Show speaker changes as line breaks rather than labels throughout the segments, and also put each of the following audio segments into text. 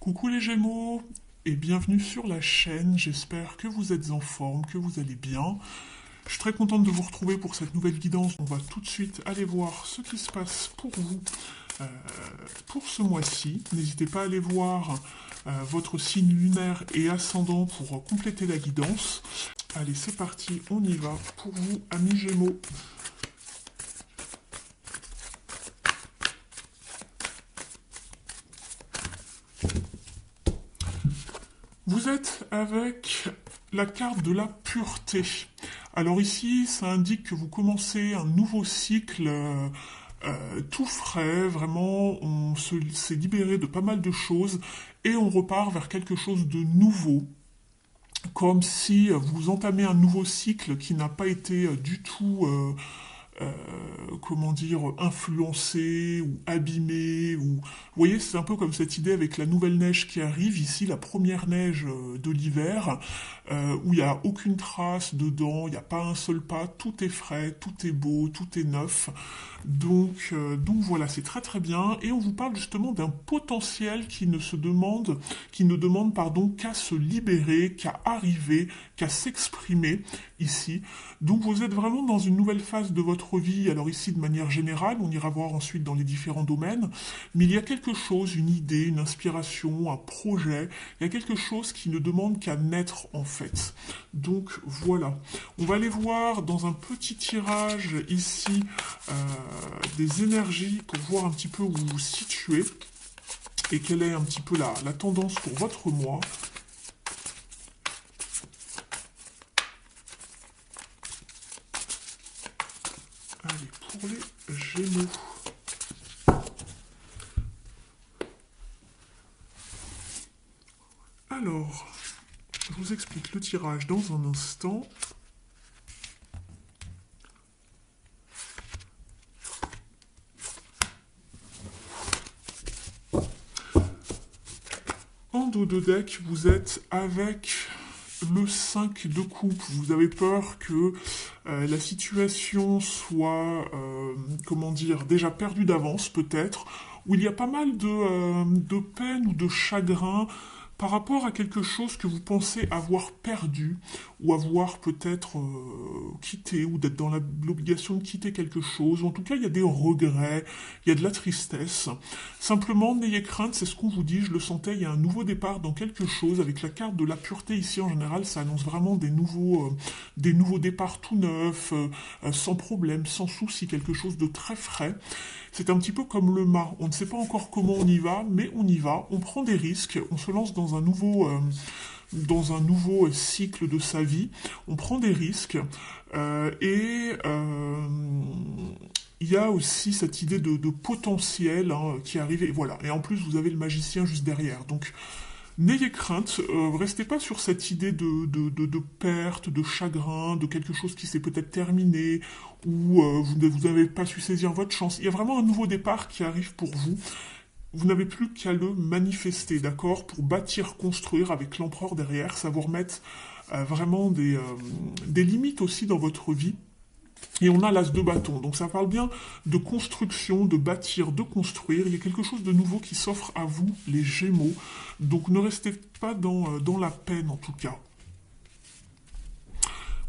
Coucou les Gémeaux et bienvenue sur la chaîne, j'espère que vous êtes en forme, que vous allez bien. Je suis très contente de vous retrouver pour cette nouvelle guidance. On va tout de suite aller voir ce qui se passe pour vous euh, pour ce mois-ci. N'hésitez pas à aller voir votre signe lunaire et ascendant pour compléter la guidance. Allez, c'est parti, on y va pour vous, amis Gémeaux. Vous êtes avec la carte de la pureté. Alors ici, ça indique que vous commencez un nouveau cycle tout frais, vraiment, s'est libéré de pas mal de choses et on repart vers quelque chose de nouveau, comme si vous entamez un nouveau cycle qui n'a pas été du tout comment dire, influencé ou abîmé. Ou... Vous voyez, c'est un peu comme cette idée avec la nouvelle neige qui arrive, ici la première neige de l'hiver, où il n'y a aucune trace dedans, il n'y a pas un seul pas, tout est frais, tout est beau, tout est neuf. Donc voilà, c'est très très bien. Et on vous parle justement d'un potentiel qui ne demande pardon, qu'à se libérer, qu'à arriver, qu'à s'exprimer ici. Donc vous êtes vraiment dans une nouvelle phase de votre vie, alors ici de manière générale, on ira voir ensuite dans les différents domaines, mais il y a quelque chose, une idée, une inspiration, un projet, il y a quelque chose qui ne demande qu'à naître en fait. Donc voilà, on va aller voir dans un petit tirage ici des énergies pour voir un petit peu où vous vous situez et quelle est un petit peu la tendance pour votre mois. Allez, pour les Gémeaux. Alors, je vous explique le tirage dans un instant. En dos de deck, vous êtes avec le 5 de coupe. Vous avez peur que la situation soit, comment dire, déjà perdue d'avance peut-être, où il y a pas mal de peine ou de chagrin par rapport à quelque chose que vous pensez avoir perdu ou avoir peut-être quitté ou d'être dans l'obligation de quitter quelque chose. En tout cas, il y a des regrets, il y a de la tristesse. Simplement, n'ayez crainte, c'est ce qu'on vous dit, je le sentais, il y a un nouveau départ dans quelque chose. Avec la carte de la pureté ici, en général, ça annonce vraiment des nouveaux départs tout neufs, sans problème, sans souci, quelque chose de très frais. C'est un petit peu comme le mât. On ne sait pas encore comment on y va, mais on y va, on prend des risques, on se lance dans un nouveau cycle de sa vie, on prend des risques, et il y a aussi cette idée de potentiel qui arrive, et voilà. Et en plus, vous avez le magicien juste derrière. Donc, n'ayez crainte, restez pas sur cette idée de perte, de chagrin, de quelque chose qui s'est peut-être terminé, ou vous n'avez pas su saisir votre chance. Il y a vraiment un nouveau départ qui arrive pour vous. Vous n'avez plus qu'à le manifester, d'accord, pour bâtir, construire avec l'empereur derrière, savoir mettre vraiment des limites aussi dans votre vie. Et on a l'as de bâton. Donc ça parle bien de construction, de bâtir, de construire. Il y a quelque chose de nouveau qui s'offre à vous, les Gémeaux. Donc ne restez pas dans la peine en tout cas.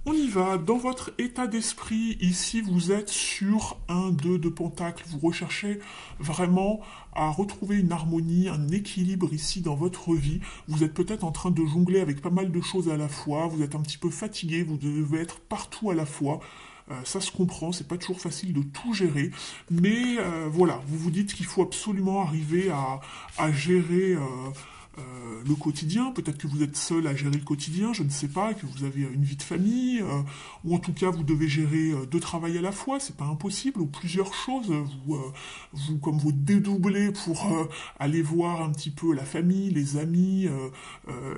On y va. Dans votre état d'esprit, ici, vous êtes sur un 2 de pentacle. Vous recherchez vraiment à retrouver une harmonie, un équilibre ici dans votre vie. Vous êtes peut-être en train de jongler avec pas mal de choses à la fois. Vous êtes un petit peu fatigué. Vous devez être partout à la fois. Ça se comprend, c'est pas toujours facile de tout gérer, mais voilà, vous vous dites qu'il faut absolument arriver à gérer le quotidien. Peut-être que vous êtes seul à gérer le quotidien, je ne sais pas, que vous avez une vie de famille, ou en tout cas vous devez gérer deux travails à la fois, c'est pas impossible, ou plusieurs choses. Comme vous dédoublez pour aller voir un petit peu la famille, les amis,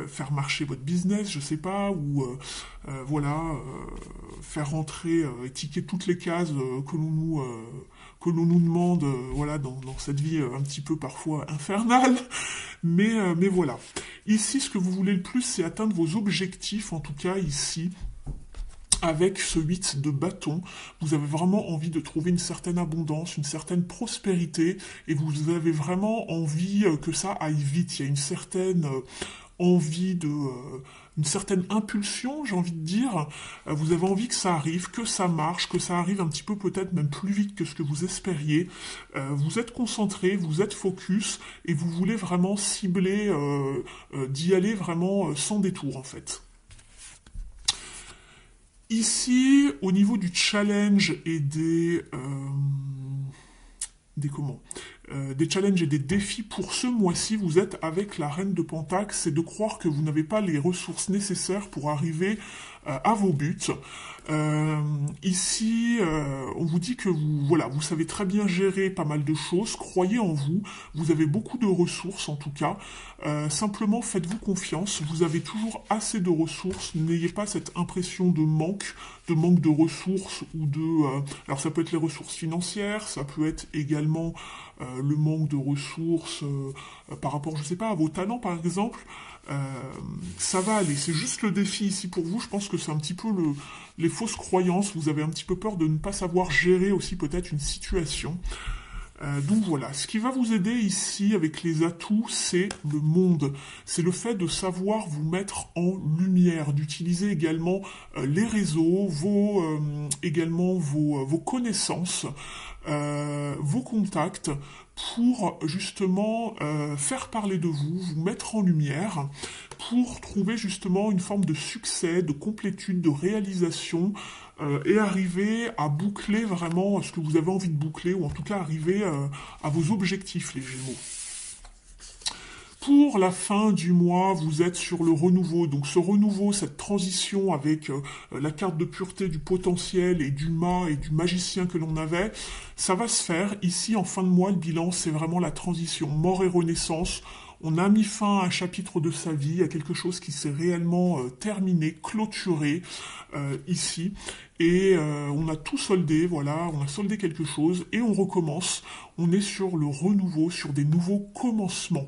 faire marcher votre business, je sais pas, ou voilà, faire rentrer, étiqueter toutes les cases que l'on nous demande voilà, dans cette vie un petit peu parfois infernale. Mais voilà. Ici, ce que vous voulez le plus, c'est atteindre vos objectifs, en tout cas ici, avec ce 8 de bâton, vous avez vraiment envie de trouver une certaine abondance, une certaine prospérité, et vous avez vraiment envie que ça aille vite. Il y a une certaine envie une certaine impulsion, j'ai envie de dire. Vous avez envie que ça arrive, que ça marche, que ça arrive un petit peu peut-être même plus vite que ce que vous espériez. Vous êtes concentré, vous êtes focus, et vous voulez vraiment cibler, d'y aller vraiment sans détour en fait. Ici, au niveau du challenge et des challenges et des défis pour ce mois-ci, vous êtes avec la Reine de Pentacle, c'est de croire que vous n'avez pas les ressources nécessaires pour arriver à vos buts. Ici, on vous dit que vous savez très bien gérer pas mal de choses, croyez en vous, vous avez beaucoup de ressources en tout cas, simplement faites-vous confiance, vous avez toujours assez de ressources, n'ayez pas cette impression de manque de ressources ou alors ça peut être les ressources financières, ça peut être également le manque de ressources par rapport, je sais pas, à vos talents par exemple. Ça va aller, c'est juste le défi ici pour vous, je pense que c'est un petit peu les fausses croyances, vous avez un petit peu peur de ne pas savoir gérer aussi peut-être une situation. Donc voilà, ce qui va vous aider ici avec les atouts, c'est le monde. C'est le fait de savoir vous mettre en lumière, d'utiliser également les réseaux, également vos connaissances, vos contacts pour justement faire parler de vous, vous mettre en lumière, pour trouver justement une forme de succès, de complétude, de réalisation, et arriver à boucler vraiment ce que vous avez envie de boucler, ou en tout cas arriver à vos objectifs, les Gémeaux. Pour la fin du mois, vous êtes sur le renouveau. Donc ce renouveau, cette transition avec la carte de pureté du potentiel et du mât et du magicien que l'on avait, ça va se faire. Ici, en fin de mois, le bilan, c'est vraiment la transition mort et renaissance. On a mis fin à un chapitre de sa vie, à quelque chose qui s'est réellement terminé, clôturé ici. Et on a tout soldé, voilà, on a soldé quelque chose et on recommence. On est sur le renouveau, sur des nouveaux commencements.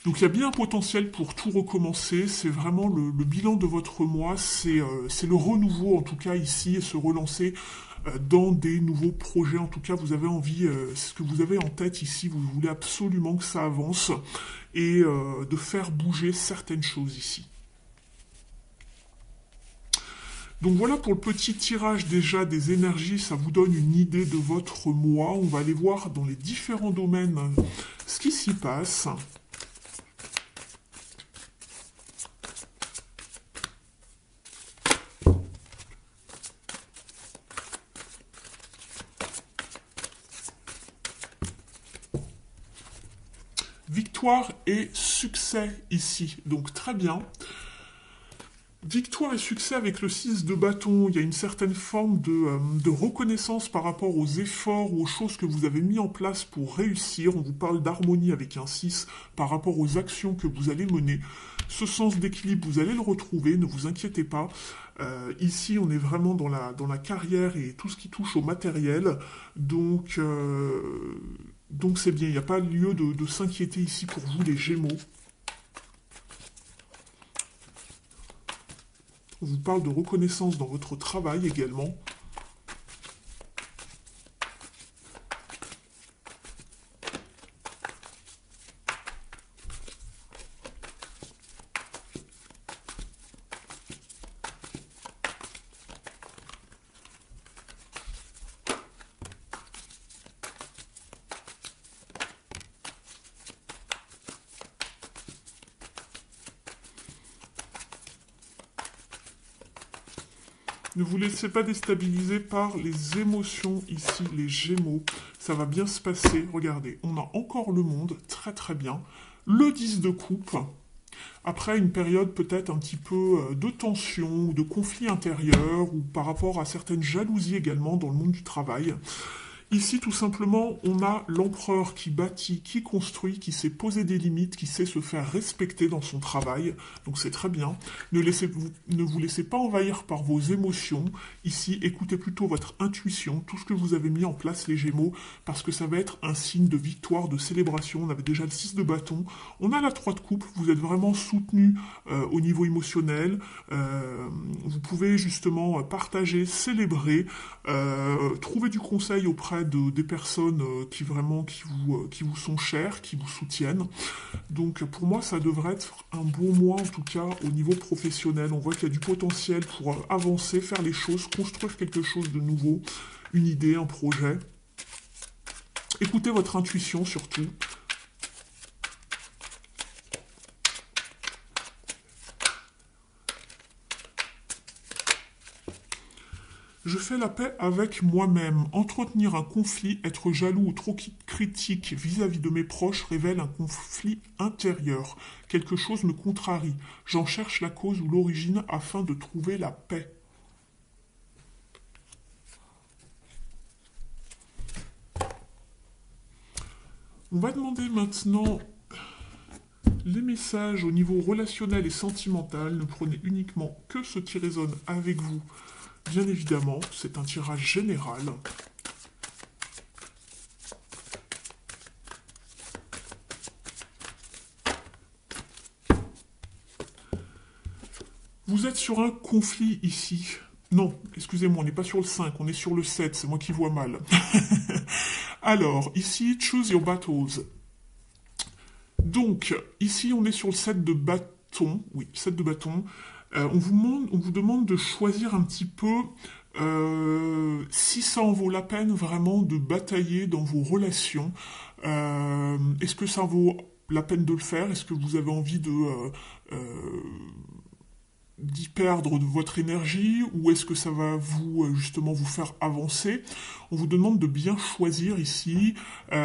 Donc il y a bien un potentiel pour tout recommencer, c'est vraiment le bilan de votre mois, c'est le renouveau en tout cas ici, et se relancer dans des nouveaux projets. En tout cas, vous avez envie, c'est ce que vous avez en tête ici, vous voulez absolument que ça avance et de faire bouger certaines choses ici. Donc voilà pour le petit tirage déjà des énergies, ça vous donne une idée de votre mois. On va aller voir dans les différents domaines ce qui s'y passe. Victoire et succès ici, donc très bien. Victoire et succès avec le 6 de bâton, il y a une certaine forme de reconnaissance par rapport aux efforts ou aux choses que vous avez mis en place pour réussir. On vous parle d'harmonie avec un 6 par rapport aux actions que vous allez mener. Ce sens d'équilibre, vous allez le retrouver, ne vous inquiétez pas. Ici, on est vraiment dans la carrière et tout ce qui touche au matériel. Donc c'est bien, il n'y a pas lieu de s'inquiéter ici pour vous, les Gémeaux. On vous parle de reconnaissance dans votre travail également. Ne vous laissez pas déstabiliser par les émotions ici, les Gémeaux. Ça va bien se passer. Regardez, on a encore le monde, très très bien. Le 10 de coupe. Après une période peut-être un petit peu de tension, de conflit intérieur, ou par rapport à certaines jalousies également dans le monde du travail. Ici, tout simplement, on a l'empereur qui bâtit, qui construit, qui sait poser des limites, qui sait se faire respecter dans son travail. Donc c'est très bien. Ne vous laissez pas envahir par vos émotions. Ici, écoutez plutôt votre intuition, tout ce que vous avez mis en place, les Gémeaux, parce que ça va être un signe de victoire, de célébration. On avait déjà le 6 de bâton. On a la 3 de coupe. Vous êtes vraiment soutenu au niveau émotionnel. Vous pouvez justement partager, célébrer, trouver du conseil auprès des personnes qui vous sont chères, qui vous soutiennent. Donc pour moi, ça devrait être un bon mois en tout cas au niveau professionnel. On voit qu'il y a du potentiel pour avancer, faire les choses, construire quelque chose de nouveau, une idée, un projet. Écoutez votre intuition surtout. Je fais la paix avec moi-même. Entretenir un conflit, être jaloux ou trop critique vis-à-vis de mes proches révèle un conflit intérieur. Quelque chose me contrarie. J'en cherche la cause ou l'origine afin de trouver la paix. On va demander maintenant les messages au niveau relationnel et sentimental. Ne prenez uniquement que ce qui résonne avec vous. Bien évidemment, c'est un tirage général. Vous êtes sur un conflit ici. Non, excusez-moi, on n'est pas sur le 5, on est sur le 7, c'est moi qui vois mal. Alors, ici, choose your battles. Donc, ici, on est sur le 7 de bâton. Oui, 7 de bâton. On vous demande de choisir un petit peu si ça en vaut la peine vraiment de batailler dans vos relations. Est-ce que ça vaut la peine de le faire? Est-ce que vous avez envie d'y perdre de votre énergie ou est-ce que ça va justement vous faire avancer? On vous demande de bien choisir ici.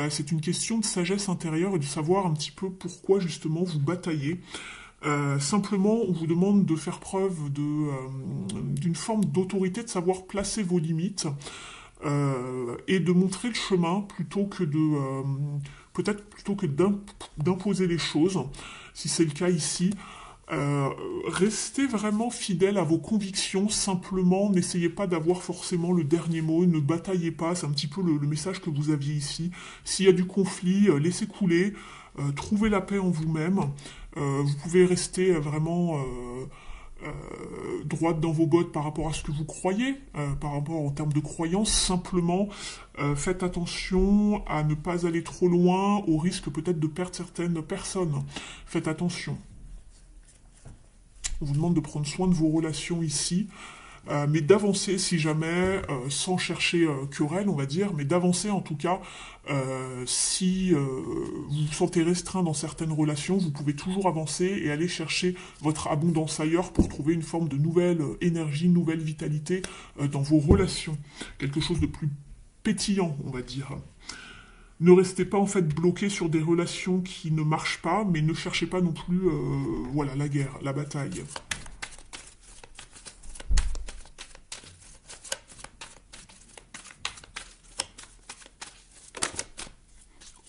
C'est une question de sagesse intérieure et de savoir un petit peu pourquoi justement vous bataillez. Simplement, on vous demande de faire preuve d'une forme d'autorité, de savoir placer vos limites et de montrer le chemin peut-être plutôt que d'imposer les choses, si c'est le cas ici. Restez vraiment fidèle à vos convictions, simplement n'essayez pas d'avoir forcément le dernier mot, ne bataillez pas, c'est un petit peu le message que vous aviez ici. S'il y a du conflit, laissez couler, trouvez la paix en vous-même, vous pouvez rester vraiment droite dans vos bottes par rapport à ce que vous croyez, par rapport en termes de croyance, simplement faites attention à ne pas aller trop loin, au risque peut-être de perdre certaines personnes. Faites attention. On vous demande de prendre soin de vos relations ici, mais d'avancer si jamais, sans chercher querelle, on va dire, mais d'avancer en tout cas, si vous vous sentez restreint dans certaines relations, vous pouvez toujours avancer et aller chercher votre abondance ailleurs pour trouver une forme de nouvelle énergie, nouvelle vitalité dans vos relations. Quelque chose de plus pétillant, on va dire. Ne restez pas en fait bloqué sur des relations qui ne marchent pas, mais ne cherchez pas non plus voilà, la guerre, la bataille.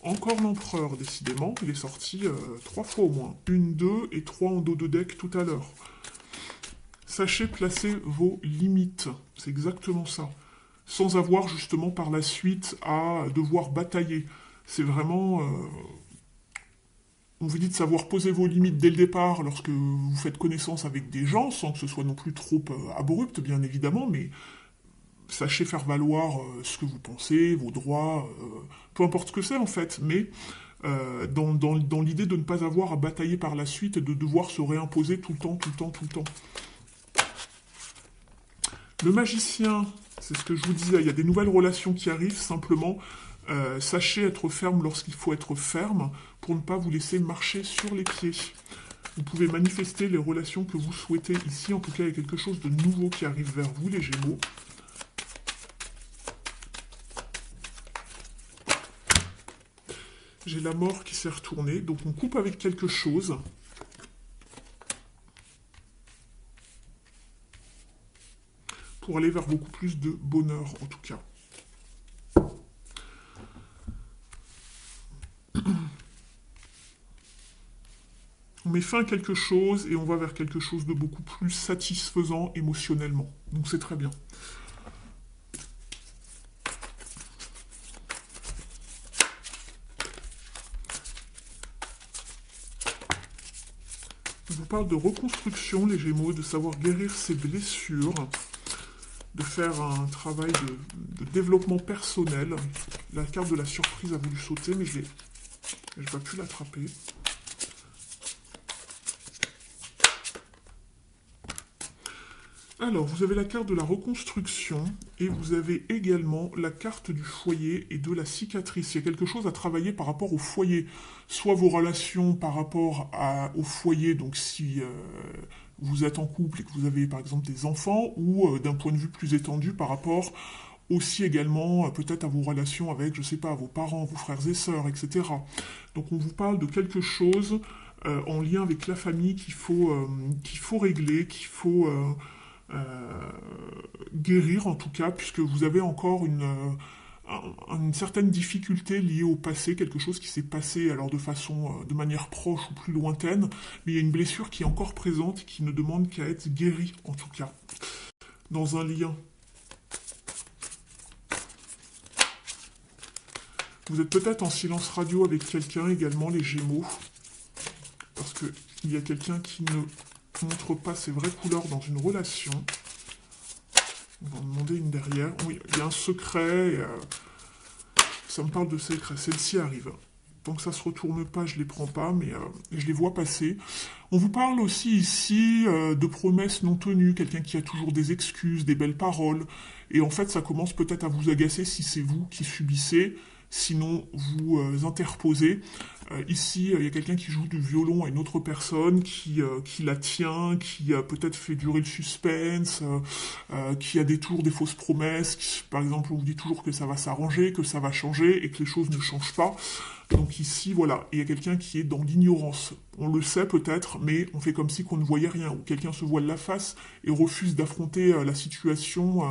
Encore l'empereur, décidément, il est sorti 3 fois au moins. 1, 2 et 3 en dos de deck tout à l'heure. Sachez placer vos limites, c'est exactement ça. Sans avoir justement par la suite à devoir batailler. C'est vraiment... on vous dit de savoir poser vos limites dès le départ lorsque vous faites connaissance avec des gens, sans que ce soit non plus trop abrupt, bien évidemment, mais sachez faire valoir ce que vous pensez, vos droits, peu importe ce que c'est en fait, mais dans l'idée de ne pas avoir à batailler par la suite et de devoir se réimposer tout le temps, tout le temps, tout le temps. Le magicien, c'est ce que je vous disais, il y a des nouvelles relations qui arrivent, simplement sachez être ferme lorsqu'il faut être ferme pour ne pas vous laisser marcher sur les pieds. Vous pouvez manifester les relations que vous souhaitez ici, en tout cas il y a quelque chose de nouveau qui arrive vers vous les Gémeaux. J'ai la mort qui s'est retournée, donc on coupe avec quelque chose. Pour aller vers beaucoup plus de bonheur, en tout cas. On met fin à quelque chose et on va vers quelque chose de beaucoup plus satisfaisant émotionnellement. Donc c'est très bien. On vous parle de reconstruction, les Gémeaux, de savoir guérir ses blessures, de faire un travail de développement personnel. La carte de la surprise a voulu sauter, mais je n'ai pas pu l'attraper. Alors, vous avez la carte de la reconstruction et vous avez également la carte du foyer et de la cicatrice. Il y a quelque chose à travailler par rapport au foyer. Soit vos relations par rapport au foyer, donc si vous êtes en couple et que vous avez par exemple des enfants, ou d'un point de vue plus étendu par rapport aussi également peut-être à vos relations avec, je sais pas, vos parents, vos frères et sœurs, etc. Donc on vous parle de quelque chose en lien avec la famille qu'il faut régler, qu'il faut guérir en tout cas, puisque vous avez encore une certaine difficulté liée au passé, quelque chose qui s'est passé alors de manière proche ou plus lointaine, mais il y a une blessure qui est encore présente et qui ne demande qu'à être guérie en tout cas, dans un lien. Vous êtes peut-être en silence radio avec quelqu'un également, les Gémeaux, parce qu'il y a quelqu'un qui ne montre pas ses vraies couleurs dans une relation. On va en demander une derrière. Oui, il y a un secret. Ça me parle de secret. Celle-ci arrive. Tant que ça se retourne pas, je les prends pas, mais je les vois passer. On vous parle aussi ici de promesses non tenues, quelqu'un qui a toujours des excuses, des belles paroles, et en fait ça commence peut-être à vous agacer si c'est vous qui subissez, sinon vous interposez. Ici, il y a quelqu'un qui joue du violon à une autre personne, qui la tient, qui peut-être fait durer le suspense, qui a des tours, des fausses promesses. Par exemple, on vous dit toujours que ça va s'arranger, que ça va changer et que les choses ne changent pas. Donc ici, voilà, il y a quelqu'un qui est dans l'ignorance. On le sait peut-être, mais on fait comme si qu'on ne voyait rien. Ou quelqu'un se voile la face et refuse d'affronter la situation,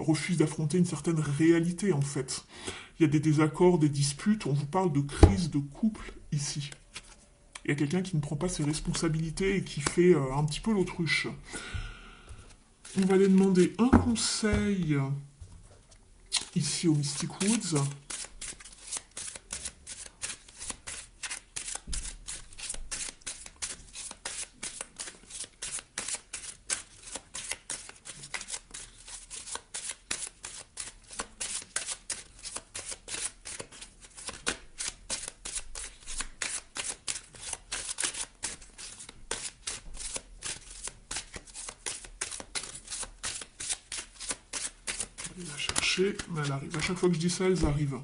refuse d'affronter une certaine réalité en fait. Il y a des désaccords, des disputes, on vous parle de crise de couple ici. Il y a quelqu'un qui ne prend pas ses responsabilités et qui fait un petit peu l'autruche. On va aller demander un conseil ici au Mystic Woods. La chercher, mais elle arrive. À chaque fois que je dis ça, elles arrivent.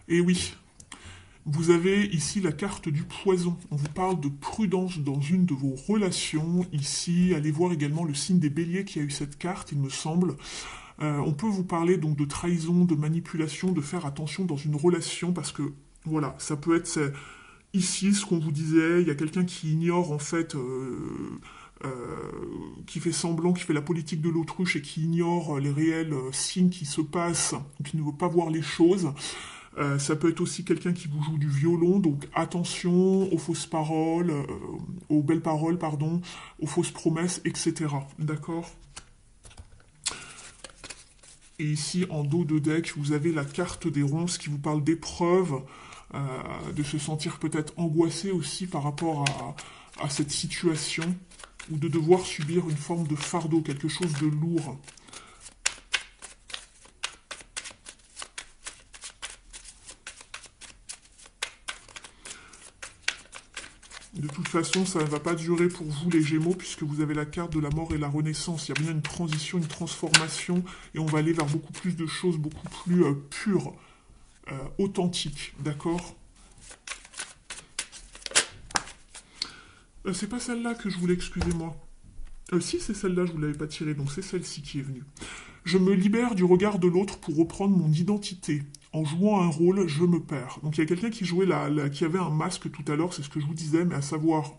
Et oui, vous avez ici la carte du poison. On vous parle de prudence dans une de vos relations. Ici, allez voir également le signe des béliers qui a eu cette carte, il me semble. On peut vous parler donc de trahison, de manipulation, de faire attention dans une relation, parce que, voilà, ça peut être ici ce qu'on vous disait, il y a quelqu'un qui ignore en fait... qui fait semblant, qui fait la politique de l'autruche et qui ignore les réels signes qui se passent, ou qui ne veut pas voir les choses. Ça peut être aussi quelqu'un qui vous joue du violon, donc attention aux fausses paroles, aux belles paroles, pardon, aux fausses promesses, etc. D'accord ? Et ici, en dos de deck, vous avez la carte des ronces qui vous parle d'épreuves, de se sentir peut-être angoissé aussi par rapport à cette situation, ou de devoir subir une forme de fardeau, quelque chose de lourd. De toute façon, ça ne va pas durer pour vous les Gémeaux, puisque vous avez la carte de la mort et la renaissance. Il y a bien une transition, une transformation, et on va aller vers beaucoup plus de choses, beaucoup plus pures, authentiques, d'accord ? C'est pas celle-là que je voulais, excusez-moi. Si, c'est celle-là, je vous l'avais pas tirée, donc c'est celle-ci qui est venue. Je me libère du regard de l'autre pour reprendre mon identité. En jouant un rôle, je me perds. Donc il y a quelqu'un qui jouait qui avait un masque tout à l'heure, c'est ce que je vous disais, mais à savoir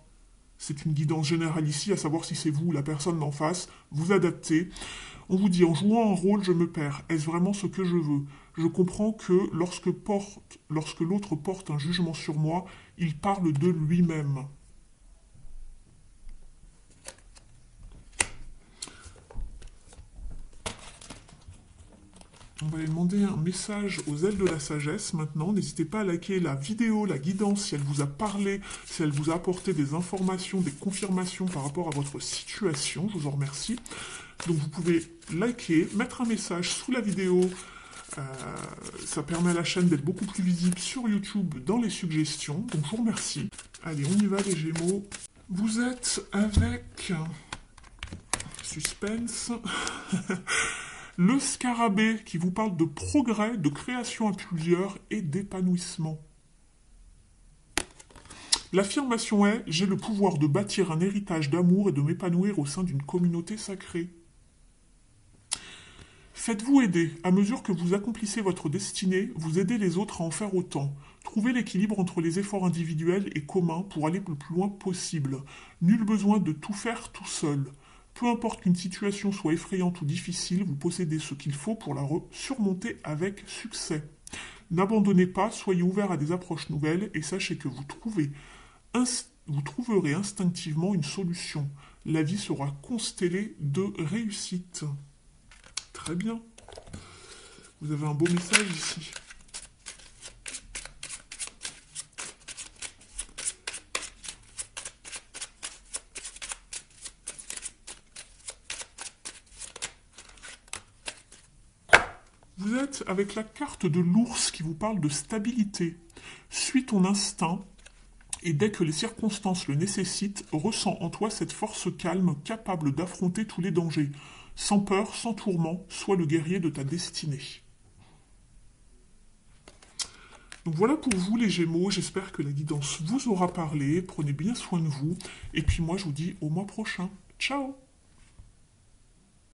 C'est une guidance générale ici, à savoir si c'est vous ou la personne d'en face. Vous adaptez. On vous dit, en jouant un rôle, je me perds. Est-ce vraiment ce que je veux? Je comprends que lorsque l'autre porte un jugement sur moi, il parle de lui-même. On va aller demander un message aux ailes de la sagesse maintenant. N'hésitez pas à liker la vidéo, la guidance, si elle vous a parlé, si elle vous a apporté des informations, des confirmations par rapport à votre situation. Je vous en remercie. Donc vous pouvez liker, mettre un message sous la vidéo. Ça permet à la chaîne d'être beaucoup plus visible sur YouTube dans les suggestions. Donc je vous remercie. Allez, on y va les Gémeaux. Vous êtes avec... Suspense... Le scarabée qui vous parle de progrès, de création à plusieurs et d'épanouissement. L'affirmation est « J'ai le pouvoir de bâtir un héritage d'amour et de m'épanouir au sein d'une communauté sacrée ». Faites-vous aider. À mesure que vous accomplissez votre destinée, vous aidez les autres à en faire autant. Trouvez l'équilibre entre les efforts individuels et communs pour aller le plus loin possible. Nul besoin de tout faire tout seul. Peu importe qu'une situation soit effrayante ou difficile, vous possédez ce qu'il faut pour la surmonter avec succès. N'abandonnez pas, soyez ouvert à des approches nouvelles et sachez que vous trouverez instinctivement une solution. La vie sera constellée de réussite. Très bien. Vous avez un beau message ici. Vous êtes avec la carte de l'ours qui vous parle de stabilité. Suis ton instinct et dès que les circonstances le nécessitent, ressens en toi cette force calme capable d'affronter tous les dangers. Sans peur, sans tourment, sois le guerrier de ta destinée. Donc voilà pour vous les Gémeaux, j'espère que la guidance vous aura parlé, prenez bien soin de vous, et puis moi je vous dis au mois prochain. Ciao!